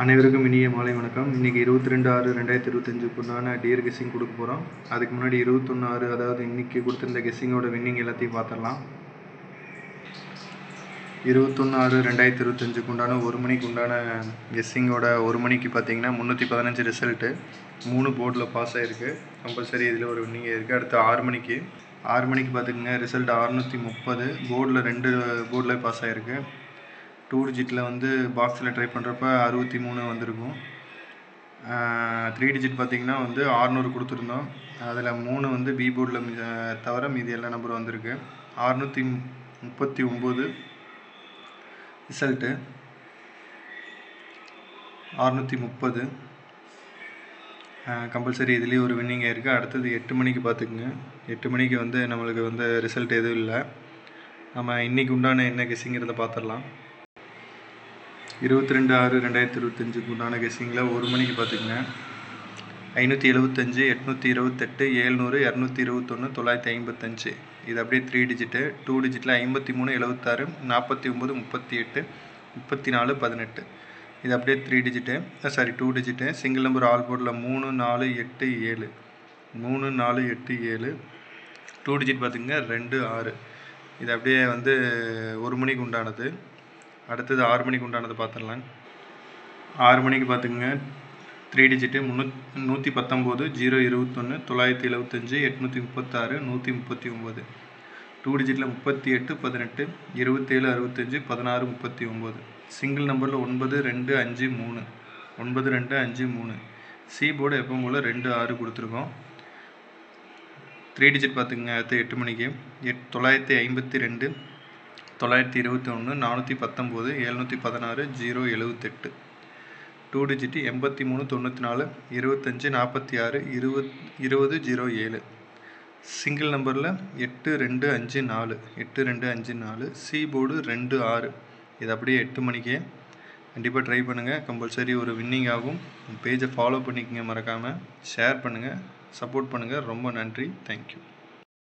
அனைவருக்கும் இனிய மாலை வணக்கம். இன்றைக்கி 22/6/2025 உண்டான டியர் கெஸ்ஸிங் கொடுக்க போகிறோம். அதுக்கு முன்னாடி 21/6 அதாவது இன்றைக்கி கொடுத்துருந்த கெஸ்ஸிங்கோட வின்னிங் எல்லாத்தையும் பார்த்துடலாம். 21/6/2025 உண்டான 1 மணிக்கு உண்டான கெஸ்ஸிங்கோட 1 மணிக்கு பார்த்தீங்கன்னா 315 ரிசல்ட்டு 3 போர்டில் பாஸ் ஆகிருக்கு. கம்பல்சரி இதில் ஒரு வின்னிங் இருக்குது. அடுத்து 6 மணிக்கு பார்த்துக்குங்க ரிசல்ட் 630 போர்டில் 2 போர்டில் பாஸ் ஆகிருக்கு. 2 டிஜிட்டில் வந்து பாக்ஸில் ட்ரை பண்ணுறப்ப 63 வந்திருக்கும். 3 டிஜிட் பார்த்திங்கன்னா வந்து 600 கொடுத்துருந்தோம். அதில் 3 வந்து பி போர்டில் தவிர மீதி எல்லா நம்பரும் வந்திருக்கு. 639 ரிசல்ட்டு 630 கம்பல்சரி இதுலேயும் ஒரு வின்னிங் இருக்குது. அடுத்தது 8 மணிக்கு பார்த்துக்குங்க. 8 மணிக்கு வந்து நம்மளுக்கு வந்து ரிசல்ட் எதுவும் இல்லை. நம்ம இன்றைக்கி உண்டான என்ன கெஸ்ஸிங்கிறத பார்த்துடலாம். 22/6/2025 உண்டான கெஸ்ஸிங்கில் 1 மணிக்கு பார்த்துக்குங்க 575 828 700 221 955 இது அப்படியே 3 டிஜிட்டு. 2 டிஜிட்டில் 53 76 49 38 34 18 இது அப்படியே 3 digit 2 digit. Single number all போர்டில் 3 4 8 7 3 4 8 7 2 டிஜிட் பார்த்துங்க 2 6 இது அப்படியே வந்து 1 மணிக்கு உண்டானது. அடுத்தது 6 மணிக்கு உண்டானது பார்த்துடலாம். 6 மணிக்கு பார்த்துக்குங்க 3 டிஜிட்டு 119 021 975 836 139 2 டிஜிட்டில் 38 18 27 65 16 39 சிங்கிள் நம்பரில் 9 2 5 3 9 2 5 3 சி போர்டு எப்பவும் போல் 2 6 கொடுத்துருக்கோம். 3 டிஜிட் பார்த்துக்குங்க. அடுத்து 8 மணிக்கு 952 921 419 716 078 2 டிஜிட் 83 94 25 46 20 07 சிங்கிள் நம்பரில் 8 2 5 4 8 2 5 4 சி போர்டு 2 6 இது அப்படியே 8 மணிக்கே கண்டிப்பாக ட்ரை பண்ணுங்கள். கம்பல்சரி ஒரு வின்னிங் ஆகும். பேஜை ஃபாலோ பண்ணிக்கங்க, மறக்காமல் ஷேர் பண்ணுங்கள், சப்போர்ட் பண்ணுங்கள். ரொம்ப நன்றி. தேங்க்யூ.